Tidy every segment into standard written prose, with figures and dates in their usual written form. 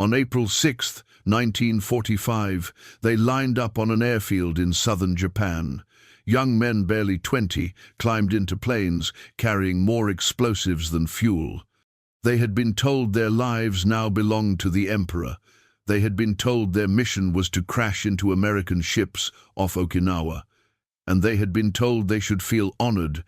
On April 6, 1945, they lined up on an airfield in southern Japan. Young men barely 20 climbed into planes carrying more explosives than fuel. They had been told their lives now belonged to the Emperor. They had been told their mission was to crash into American ships off Okinawa. And they had been told they should feel honored.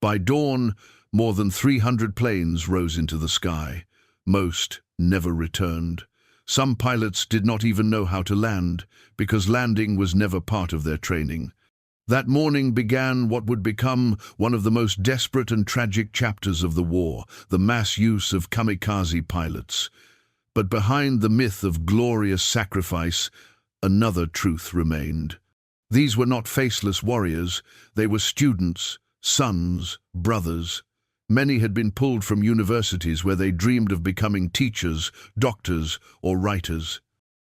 By dawn, more than 300 planes rose into the sky. Most never returned. Some pilots did not even know how to land, because landing was never part of their training. That morning began what would become one of the most desperate and tragic chapters of the war, the mass use of kamikaze pilots. But behind the myth of glorious sacrifice, another truth remained. These were not faceless warriors, they were students, sons, brothers. Many had been pulled from universities where they dreamed of becoming teachers, doctors, or writers.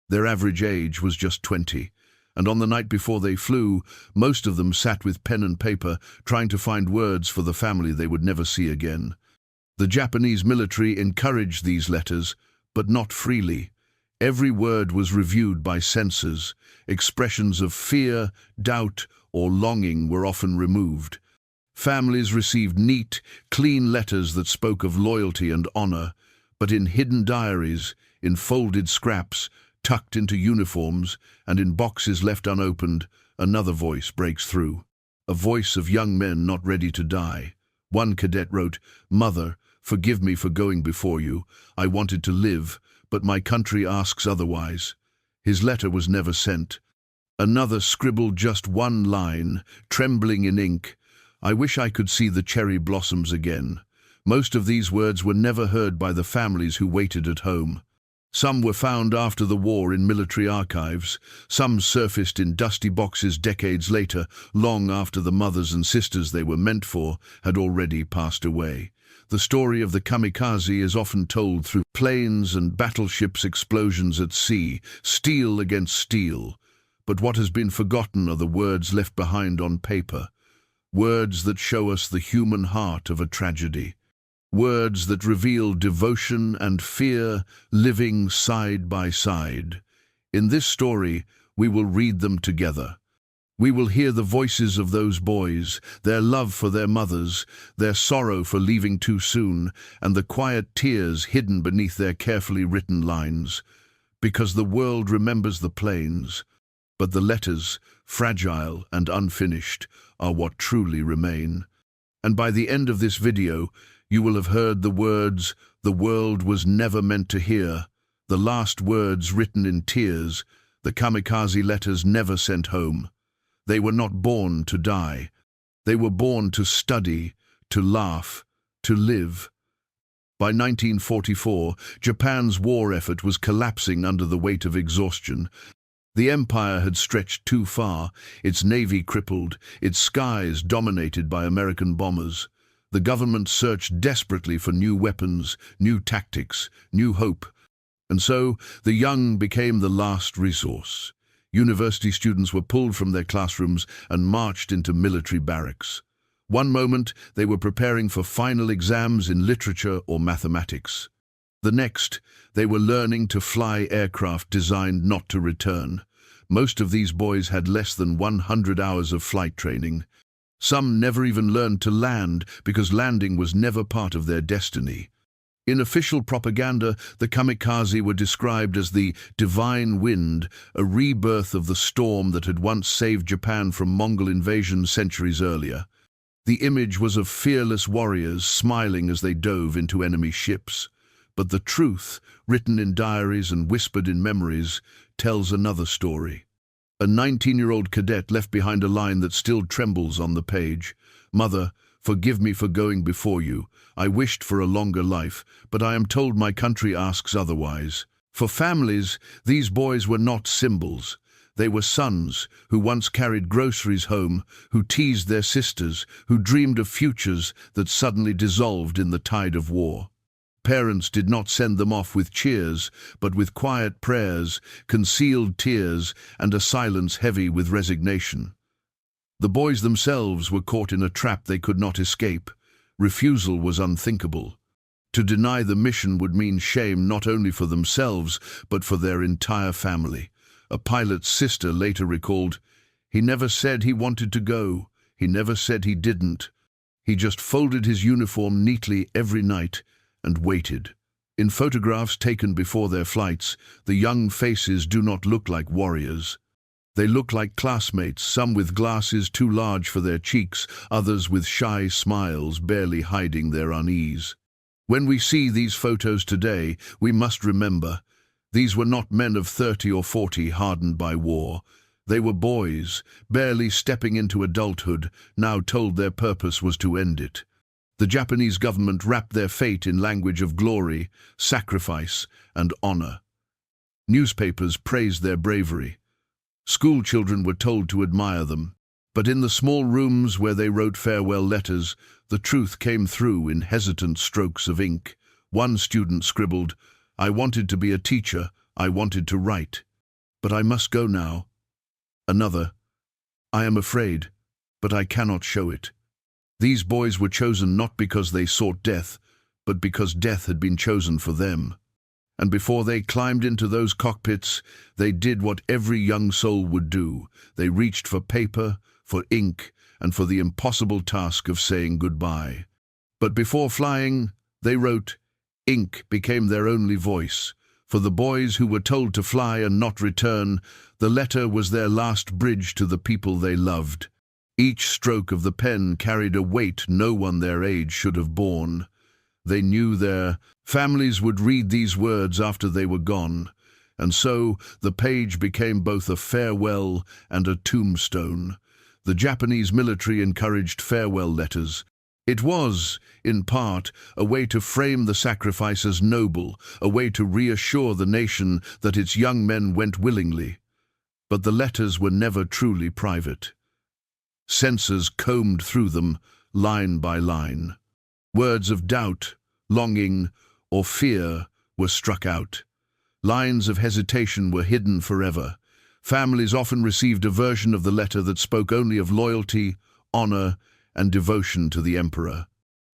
Their average age was just 20. And on the night before they flew, most of them sat with pen and paper, trying to find words for the family they would never see again. The Japanese military encouraged these letters, but not freely. Every word was reviewed by censors. Expressions of fear, doubt, or longing were often removed. Families received neat, clean letters that spoke of loyalty and honor, but in hidden diaries, in folded scraps, tucked into uniforms, and in boxes left unopened, another voice breaks through. A voice of young men not ready to die. One cadet wrote, "Mother, forgive me for going before you. I wanted to live, but my country asks otherwise." His letter was never sent. Another scribbled just one line, trembling in ink, "I wish I could see the cherry blossoms again." Most of these words were never heard by the families who waited at home. Some were found after the war in military archives. Some surfaced in dusty boxes decades later, long after the mothers and sisters they were meant for had already passed away. The story of the kamikaze is often told through planes and battleships' explosions at sea, steel against steel. But what has been forgotten are the words left behind on paper. Words that show us the human heart of a tragedy. Words that reveal devotion and fear living side by side. In this story, we will read them together. We will hear the voices of those boys, their love for their mothers, their sorrow for leaving too soon, and the quiet tears hidden beneath their carefully written lines. Because the world remembers the planes, but the letters, fragile and unfinished, are what truly remain. And by the end of this video, you will have heard the words the world was never meant to hear, the last words written in tears, the kamikaze letters never sent home. They were not born to die. They were born to study, to laugh, to live. By 1944, Japan's war effort was collapsing under the weight of exhaustion. The empire had stretched too far, its navy crippled, its skies dominated by American bombers. The government searched desperately for new weapons, new tactics, new hope. And so, the young became the last resource. University students were pulled from their classrooms and marched into military barracks. One moment, they were preparing for final exams in literature or mathematics. The next, they were learning to fly aircraft designed not to return. Most of these boys had less than 100 hours of flight training. Some never even learned to land because landing was never part of their destiny. In official propaganda, the kamikaze were described as the divine wind, a rebirth of the storm that had once saved Japan from Mongol invasion centuries earlier. The image was of fearless warriors smiling as they dove into enemy ships. But the truth, written in diaries and whispered in memories, tells another story. A 19-year-old cadet left behind a line that still trembles on the page. "Mother, forgive me for going before you. I wished for a longer life, but I am told my country asks otherwise." For families, these boys were not symbols. They were sons who once carried groceries home, who teased their sisters, who dreamed of futures that suddenly dissolved in the tide of war. Parents did not send them off with cheers, but with quiet prayers, concealed tears, and a silence heavy with resignation. The boys themselves were caught in a trap they could not escape. Refusal was unthinkable. To deny the mission would mean shame not only for themselves, but for their entire family. A pilot's sister later recalled, "He never said he wanted to go. He never said he didn't. He just folded his uniform neatly every night and waited." In photographs taken before their flights, the young faces do not look like warriors. They look like classmates, some with glasses too large for their cheeks, others with shy smiles barely hiding their unease. When we see these photos today, we must remember, these were not men of 30 or 40 hardened by war. They were boys, barely stepping into adulthood, now told their purpose was to end it. The Japanese government wrapped their fate in language of glory, sacrifice, and honor. Newspapers praised their bravery. School children were told to admire them. But in the small rooms where they wrote farewell letters, the truth came through in hesitant strokes of ink. One student scribbled, "I wanted to be a teacher, I wanted to write. But I must go now." Another, "I am afraid, but I cannot show it." These boys were chosen not because they sought death, but because death had been chosen for them. And before they climbed into those cockpits, they did what every young soul would do. They reached for paper, for ink, and for the impossible task of saying goodbye. But before flying, they wrote. Ink became their only voice. For the boys who were told to fly and not return, the letter was their last bridge to the people they loved. Each stroke of the pen carried a weight no one their age should have borne. They knew their families would read these words after they were gone, and so the page became both a farewell and a tombstone. The Japanese military encouraged farewell letters. It was, in part, a way to frame the sacrifice as noble, a way to reassure the nation that its young men went willingly. But the letters were never truly private. Censors combed through them, line by line. Words of doubt, longing, or fear were struck out. Lines of hesitation were hidden forever. Families often received a version of the letter that spoke only of loyalty, honor, and devotion to the emperor.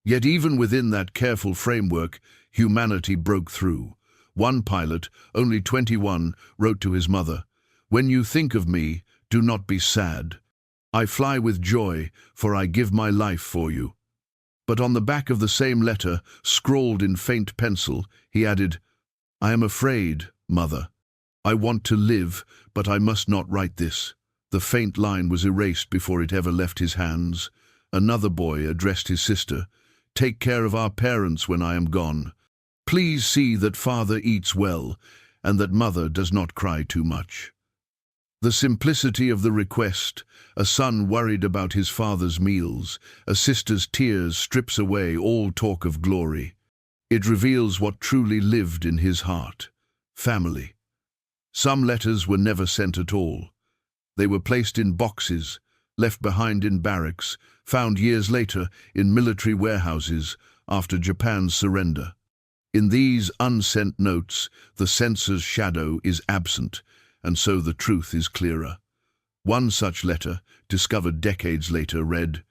Yet even within that careful framework, humanity broke through. One pilot, only 21, wrote to his mother, "When you think of me, do not be sad. I fly with joy, for I give my life for you." But on the back of the same letter, scrawled in faint pencil, he added, "I am afraid, mother. I want to live, but I must not write this." The faint line was erased before it ever left his hands. Another boy addressed his sister, "Take care of our parents when I am gone. Please see that father eats well, and that mother does not cry too much." The simplicity of the request, a son worried about his father's meals, a sister's tears strips away all talk of glory. It reveals what truly lived in his heart: family. Some letters were never sent at all. They were placed in boxes, left behind in barracks, found years later in military warehouses after Japan's surrender. In these unsent notes, the censor's shadow is absent, and so the truth is clearer. One such letter, discovered decades later, read,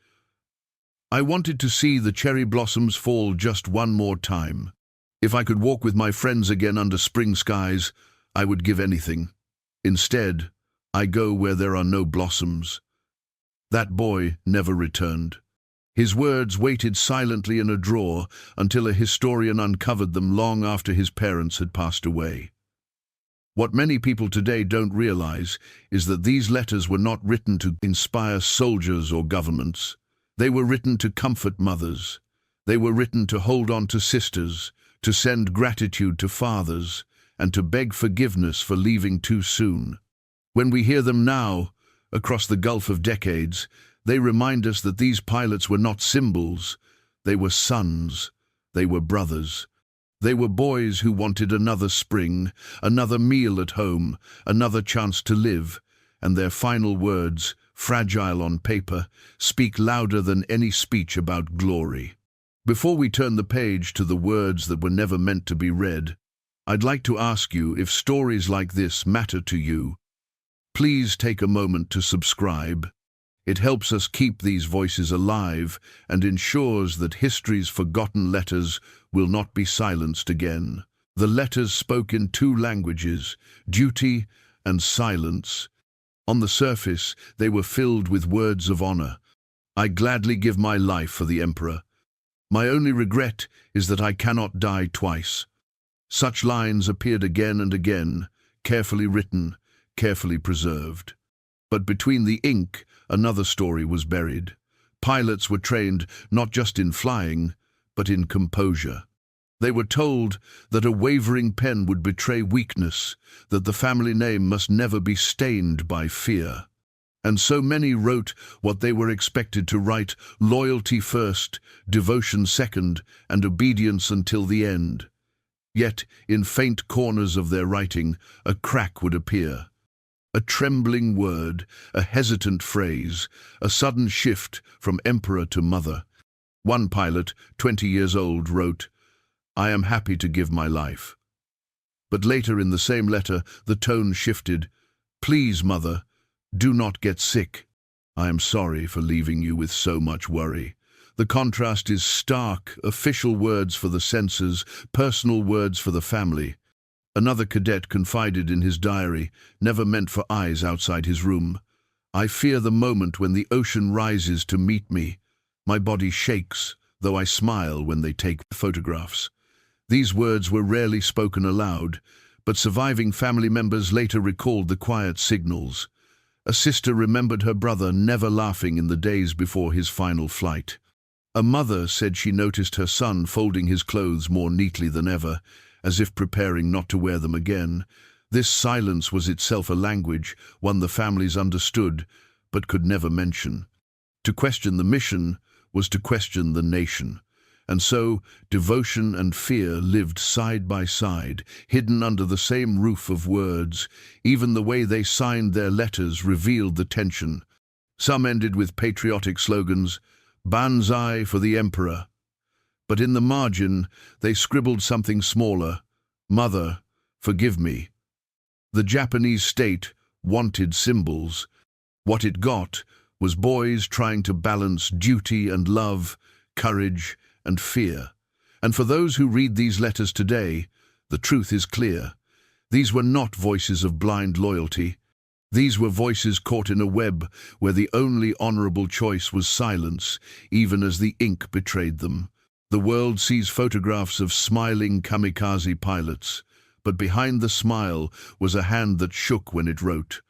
"I wanted to see the cherry blossoms fall just one more time. If I could walk with my friends again under spring skies, I would give anything. Instead, I go where there are no blossoms." That boy never returned. His words waited silently in a drawer until a historian uncovered them long after his parents had passed away. What many people today don't realize is that these letters were not written to inspire soldiers or governments. They were written to comfort mothers. They were written to hold on to sisters, to send gratitude to fathers, and to beg forgiveness for leaving too soon. When we hear them now, across the gulf of decades, they remind us that these pilots were not symbols. They were sons. They were brothers. They were boys who wanted another spring, another meal at home, another chance to live, and their final words, fragile on paper, speak louder than any speech about glory. Before we turn the page to the words that were never meant to be read, I'd like to ask you if stories like this matter to you. Please take a moment to subscribe, It helps us keep these voices alive and ensures that history's forgotten letters will not be silenced again. The letters spoke in two languages, duty and silence. On the surface, they were filled with words of honor. I gladly give my life for the Emperor. My only regret is that I cannot die twice. Such lines appeared again and again, carefully written, carefully preserved. But between the ink, another story was buried. Pilots were trained not just in flying, but in composure. They were told that a wavering pen would betray weakness, that the family name must never be stained by fear. And so many wrote what they were expected to write: loyalty first, devotion second, and obedience until the end. Yet, in faint corners of their writing, a crack would appear. A trembling word, a hesitant phrase, a sudden shift from emperor to mother. One pilot, 20 years old, wrote, "I am happy to give my life." But later in the same letter, the tone shifted. "Please, mother, do not get sick. I am sorry for leaving you with so much worry." The contrast is stark: official words for the censors, personal words for the family. Another cadet confided in his diary, never meant for eyes outside his room, "I fear the moment when the ocean rises to meet me. My body shakes, though I smile when they take photographs." These words were rarely spoken aloud, but surviving family members later recalled the quiet signals. A sister remembered her brother never laughing in the days before his final flight. A mother said she noticed her son folding his clothes more neatly than ever, as if preparing not to wear them again. This silence was itself a language, one the families understood, but could never mention. To question the mission was to question the nation. And so, devotion and fear lived side by side, hidden under the same roof of words. Even the way they signed their letters revealed the tension. Some ended with patriotic slogans, "Banzai for the Emperor." But in the margin, they scribbled something smaller: "Mother, forgive me." The Japanese state wanted symbols. What it got was boys trying to balance duty and love, courage and fear. And for those who read these letters today, the truth is clear. These were not voices of blind loyalty. These were voices caught in a web where the only honorable choice was silence, even as the ink betrayed them. The world sees photographs of smiling kamikaze pilots, but behind the smile was a hand that shook when it wrote.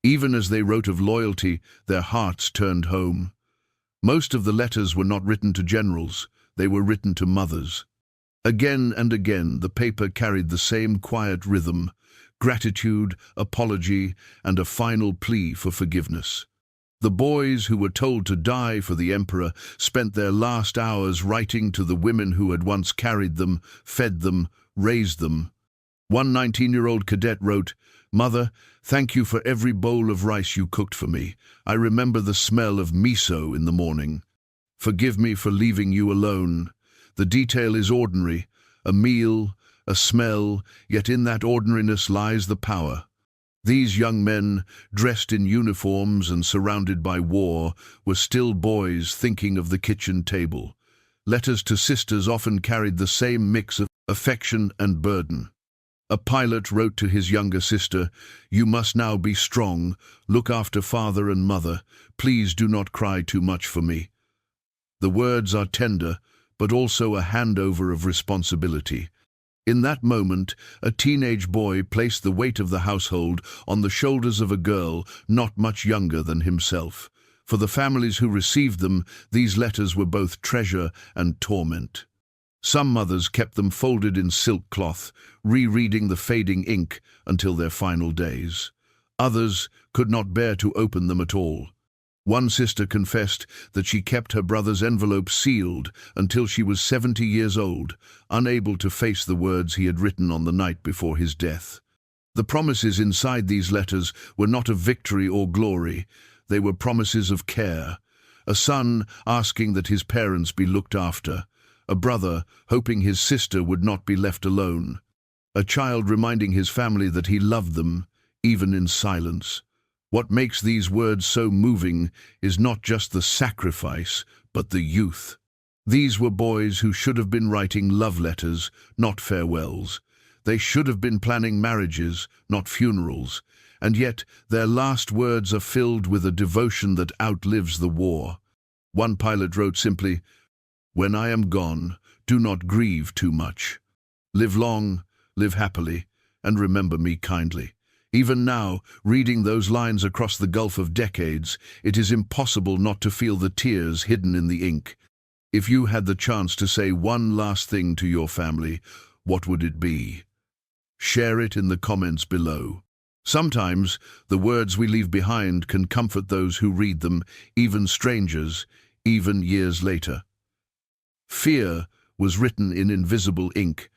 Even as they wrote of loyalty, their hearts turned home. Most of the letters were not written to generals, they were written to mothers. Again and again, the paper carried the same quiet rhythm: gratitude, apology, and a final plea for forgiveness. The boys who were told to die for the Emperor spent their last hours writing to the women who had once carried them, fed them, raised them. One 19-year-old cadet wrote, "Mother, thank you for every bowl of rice you cooked for me. I remember the smell of miso in the morning. Forgive me for leaving you alone." The detail is ordinary: a meal, a smell, yet in that ordinariness lies the power. These young men, dressed in uniforms and surrounded by war, were still boys thinking of the kitchen table. Letters to sisters often carried the same mix of affection and burden. A pilot wrote to his younger sister, "You must now be strong, look after father and mother, please do not cry too much for me." The words are tender, but also a handover of responsibility. In that moment, a teenage boy placed the weight of the household on the shoulders of a girl not much younger than himself. For the families who received them, these letters were both treasure and torment. Some mothers kept them folded in silk cloth, rereading the fading ink until their final days. Others could not bear to open them at all. One sister confessed that she kept her brother's envelope sealed until she was 70 years old, unable to face the words he had written on the night before his death. The promises inside these letters were not of victory or glory. They were promises of care. A son asking that his parents be looked after. A brother hoping his sister would not be left alone. A child reminding his family that he loved them, even in silence. What makes these words so moving is not just the sacrifice, but the youth. These were boys who should have been writing love letters, not farewells. They should have been planning marriages, not funerals. And yet their last words are filled with a devotion that outlives the war. One pilot wrote simply, "When I am gone, do not grieve too much. Live long, live happily, and remember me kindly." Even now, reading those lines across the gulf of decades, it is impossible not to feel the tears hidden in the ink. If you had the chance to say one last thing to your family, what would it be? Share it in the comments below. Sometimes, the words we leave behind can comfort those who read them, even strangers, even years later. Fear was written in invisible ink.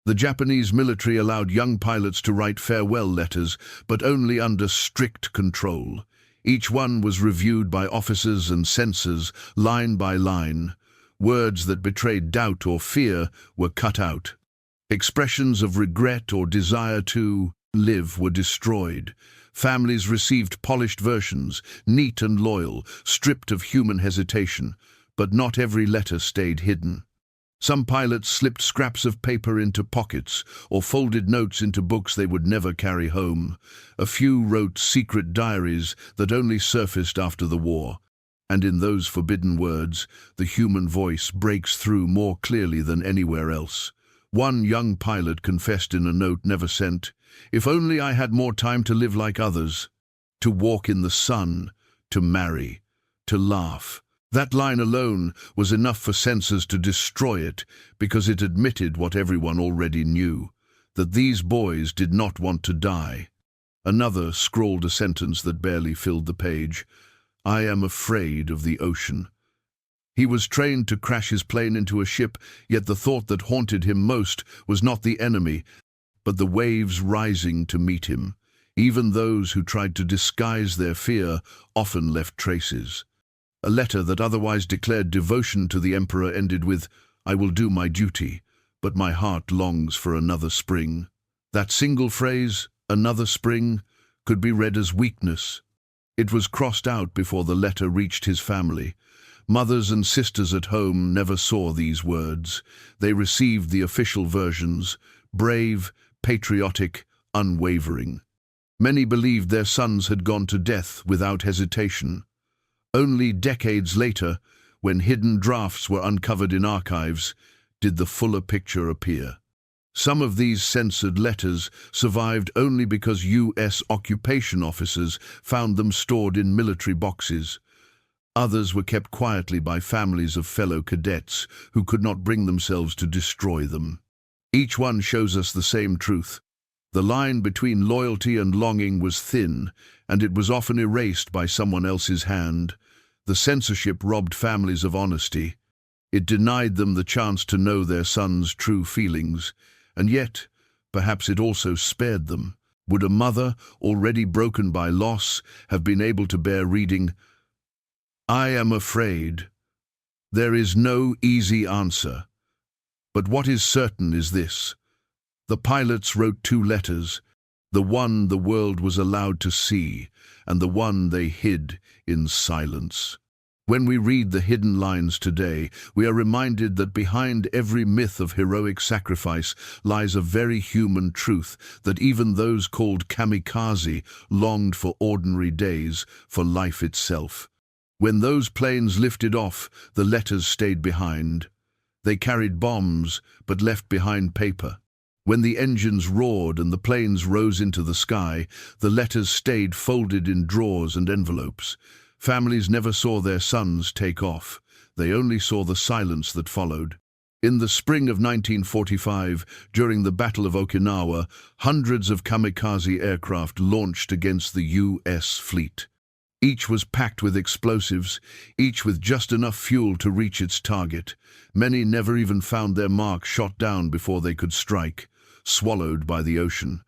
The Japanese military allowed young pilots to write farewell letters, but only under strict control. Each one was reviewed by officers and censors, line by line. Words that betrayed doubt or fear were cut out. Expressions of regret or desire to live were destroyed. Families received polished versions, neat and loyal, stripped of human hesitation. But not every letter stayed hidden. Some pilots slipped scraps of paper into pockets or folded notes into books they would never carry home. A few wrote secret diaries that only surfaced after the war. And in those forbidden words, the human voice breaks through more clearly than anywhere else. One young pilot confessed in a note never sent, "If only I had more time to live like others, to walk in the sun, to marry, to laugh." That line alone was enough for censors to destroy it because it admitted what everyone already knew, that these boys did not want to die. Another scrawled a sentence that barely filled the page, "I am afraid of the ocean." He was trained to crash his plane into a ship, yet the thought that haunted him most was not the enemy, but the waves rising to meet him. Even those who tried to disguise their fear often left traces. A letter that otherwise declared devotion to the emperor ended with, "I will do my duty, but my heart longs for another spring." That single phrase, "another spring," could be read as weakness. It was crossed out before the letter reached his family. Mothers and sisters at home never saw these words. They received the official versions, brave, patriotic, unwavering. Many believed their sons had gone to death without hesitation. Only decades later, when hidden drafts were uncovered in archives, did the fuller picture appear. Some of these censored letters survived only because U.S. occupation officers found them stored in military boxes. Others were kept quietly by families of fellow cadets who could not bring themselves to destroy them. Each one shows us the same truth. The line between loyalty and longing was thin, and it was often erased by someone else's hand. The censorship robbed families of honesty. It denied them the chance to know their sons' true feelings, and yet, perhaps it also spared them. Would a mother, already broken by loss, have been able to bear reading, "I am afraid"? There is no easy answer. But what is certain is this. The pilots wrote two letters, the one the world was allowed to see, and the one they hid in silence. When we read the hidden lines today, we are reminded that behind every myth of heroic sacrifice lies a very human truth, that even those called kamikaze longed for ordinary days, for life itself. When those planes lifted off, the letters stayed behind. They carried bombs, but left behind paper. When the engines roared and the planes rose into the sky, the letters stayed folded in drawers and envelopes. Families never saw their sons take off. They only saw the silence that followed. In the spring of 1945, during the Battle of Okinawa, hundreds of kamikaze aircraft launched against the U.S. fleet. Each was packed with explosives, each with just enough fuel to reach its target. Many never even found their mark shot down before they could strike, swallowed by the ocean.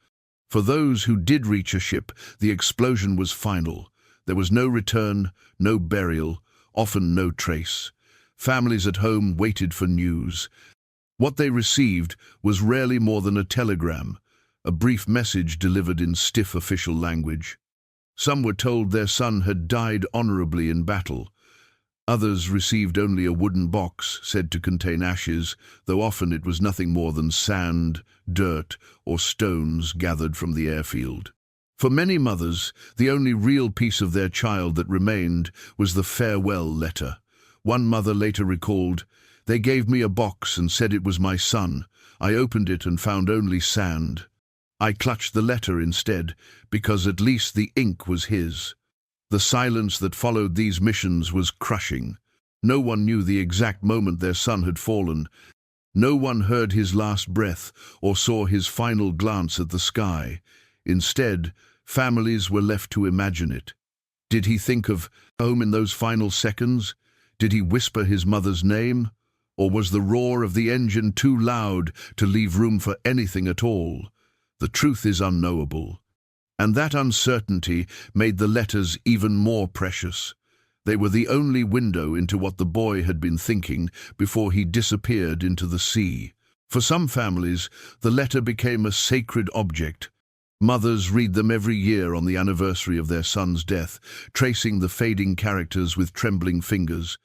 For those who did reach a ship, the explosion was final. There was no return, no burial, often no trace. Families at home waited for news. What they received was rarely more than a telegram, a brief message delivered in stiff official language. Some were told their son had died honorably in battle. Others received only a wooden box said to contain ashes, though often it was nothing more than sand, dirt, or stones gathered from the airfield. For many mothers, the only real piece of their child that remained was the farewell letter. One mother later recalled, "They gave me a box and said it was my son. I opened it and found only sand. I clutched the letter instead, because at least the ink was his." The silence that followed these missions was crushing. No one knew the exact moment their son had fallen. No one heard his last breath or saw his final glance at the sky. Instead, families were left to imagine it. Did he think of home in those final seconds? Did he whisper his mother's name? Or was the roar of the engine too loud to leave room for anything at all? The truth is unknowable. And that uncertainty made the letters even more precious. They were the only window into what the boy had been thinking before he disappeared into the sea. For some families, the letter became a sacred object. Mothers read them every year on the anniversary of their son's death, tracing the fading characters with trembling fingers.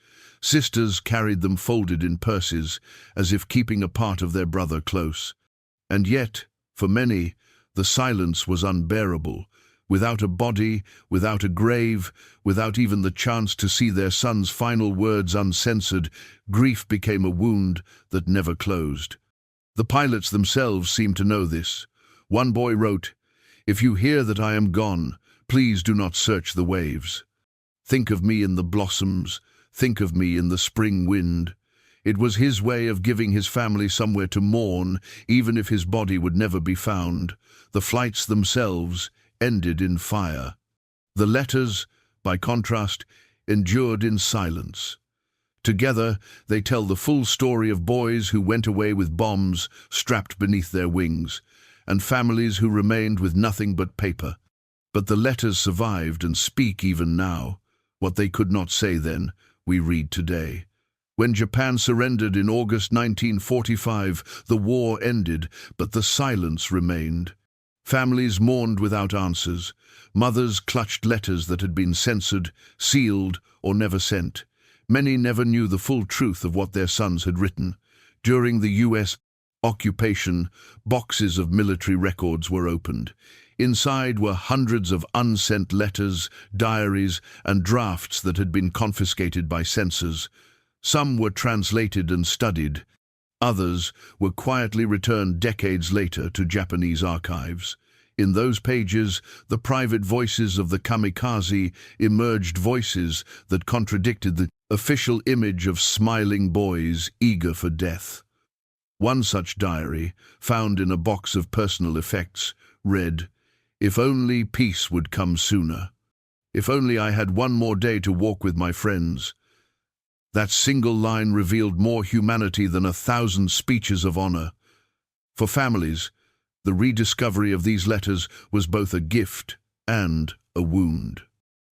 Sisters carried them folded in purses, as if keeping a part of their brother close. And yet, for many, the silence was unbearable. Without a body, without a grave, without even the chance to see their son's final words uncensored, grief became a wound that never closed. The pilots themselves seemed to know this. One boy wrote, "If you hear that I am gone, please do not search the waves. Think of me in the blossoms, think of me in the spring wind." It was his way of giving his family somewhere to mourn, even if his body would never be found. The flights themselves ended in fire. The letters, by contrast, endured in silence. Together, they tell the full story of boys who went away with bombs strapped beneath their wings, and families who remained with nothing but paper. But the letters survived and speak even now. What they could not say then, we read today. When Japan surrendered in August 1945, the war ended, but the silence remained. Families mourned without answers. Mothers clutched letters that had been censored, sealed, or never sent. Many never knew the full truth of what their sons had written. During the U.S. occupation, boxes of military records were opened. Inside were hundreds of unsent letters, diaries, and drafts that had been confiscated by censors. Some were translated and studied. Others were quietly returned decades later to Japanese archives. In those pages, the private voices of the Kamikaze emerged, voices that contradicted the official image of smiling boys eager for death. One such diary, found in a box of personal effects, read, "If only peace would come sooner. If only I had one more day to walk with my friends." That single line revealed more humanity than 1,000 speeches of honor. For families, the rediscovery of these letters was both a gift and a wound.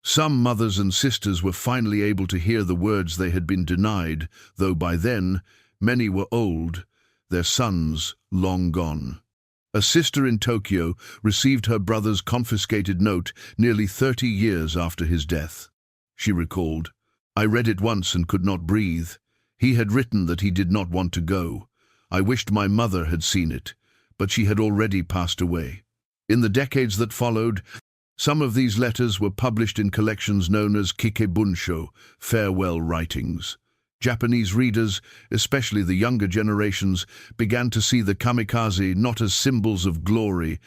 Some mothers and sisters were finally able to hear the words they had been denied, though by then many were old, their sons long gone. A sister in Tokyo received her brother's confiscated note nearly 30 years after his death. She recalled, "I read it once and could not breathe. He had written that he did not want to go. I wished my mother had seen it, but she had already passed away." In the decades that followed, some of these letters were published in collections known as kikebunsho, farewell writings. Japanese readers, especially the younger generations, began to see the kamikaze not as symbols of glory,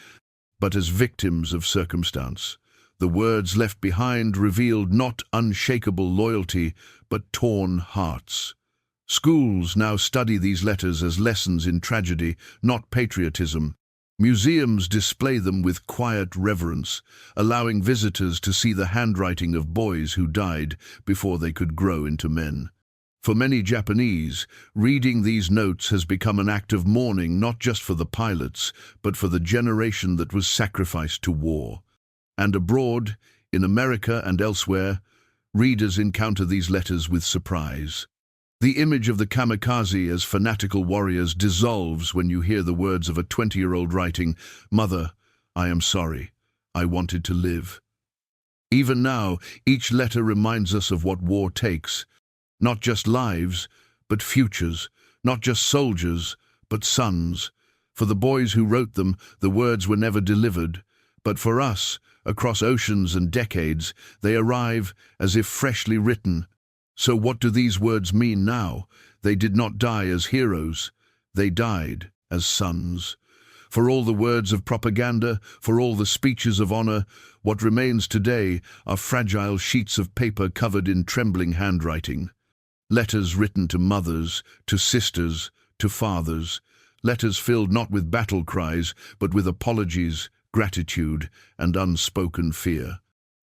but as victims of circumstance. The words left behind revealed not unshakable loyalty, but torn hearts. Schools now study these letters as lessons in tragedy, not patriotism. Museums display them with quiet reverence, allowing visitors to see the handwriting of boys who died before they could grow into men. For many Japanese, reading these notes has become an act of mourning not just for the pilots, but for the generation that was sacrificed to war. And abroad, in America and elsewhere, readers encounter these letters with surprise. The image of the kamikaze as fanatical warriors dissolves when you hear the words of a 20-year-old writing, "Mother, I am sorry. I wanted to live." Even now, each letter reminds us of what war takes. Not just lives, but futures. Not just soldiers, but sons. For the boys who wrote them, the words were never delivered. But for us, across oceans and decades, they arrive as if freshly written. So what do these words mean now? They did not die as heroes. They died as sons. For all the words of propaganda, for all the speeches of honor, what remains today are fragile sheets of paper covered in trembling handwriting. Letters written to mothers, to sisters, to fathers. Letters filled not with battle cries, but with apologies, gratitude, and unspoken fear.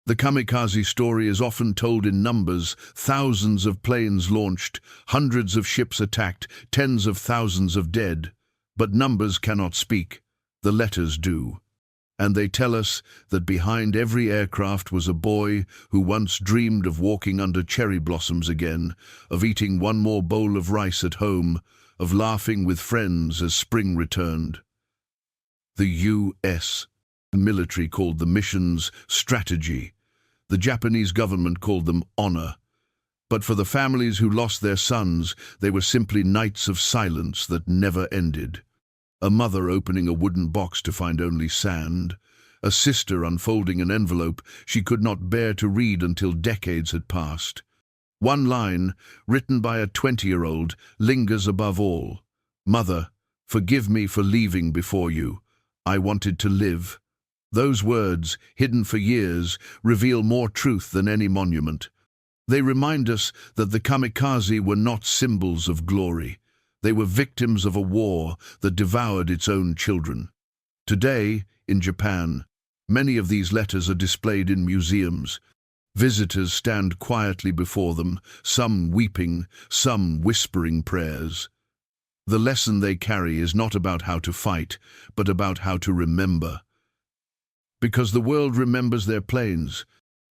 The Kamikaze story is often told in numbers: thousands of planes launched, hundreds of ships attacked, tens of thousands of dead. But numbers cannot speak, the letters do. And they tell us that behind every aircraft was a boy who once dreamed of walking under cherry blossoms again, of eating one more bowl of rice at home, of laughing with friends as spring returned. The U.S. military called the missions strategy. The Japanese government called them honor. But for the families who lost their sons, they were simply nights of silence that never ended. A mother opening a wooden box to find only sand. A sister unfolding an envelope she could not bear to read until decades had passed. One line, written by a 20-year-old, lingers above all. "Mother, forgive me for leaving before you. I wanted to live." Those words, hidden for years, reveal more truth than any monument. They remind us that the Kamikaze were not symbols of glory. They were victims of a war that devoured its own children. Today, in Japan, many of these letters are displayed in museums. Visitors stand quietly before them, some weeping, some whispering prayers. The lesson they carry is not about how to fight, but about how to remember. Because the world remembers their planes,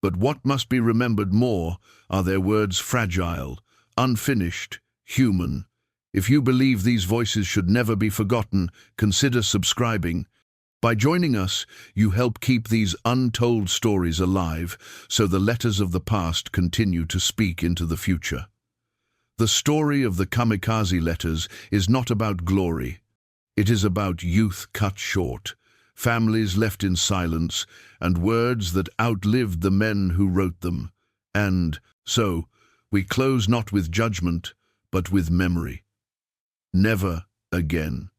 but what must be remembered more are their words: fragile, unfinished, human. If you believe these voices should never be forgotten, consider subscribing. By joining us, you help keep these untold stories alive, so the letters of the past continue to speak into the future. The story of the Kamikaze letters is not about glory. It is about youth cut short, families left in silence, and words that outlived the men who wrote them. And so, we close not with judgment, but with memory. Never again.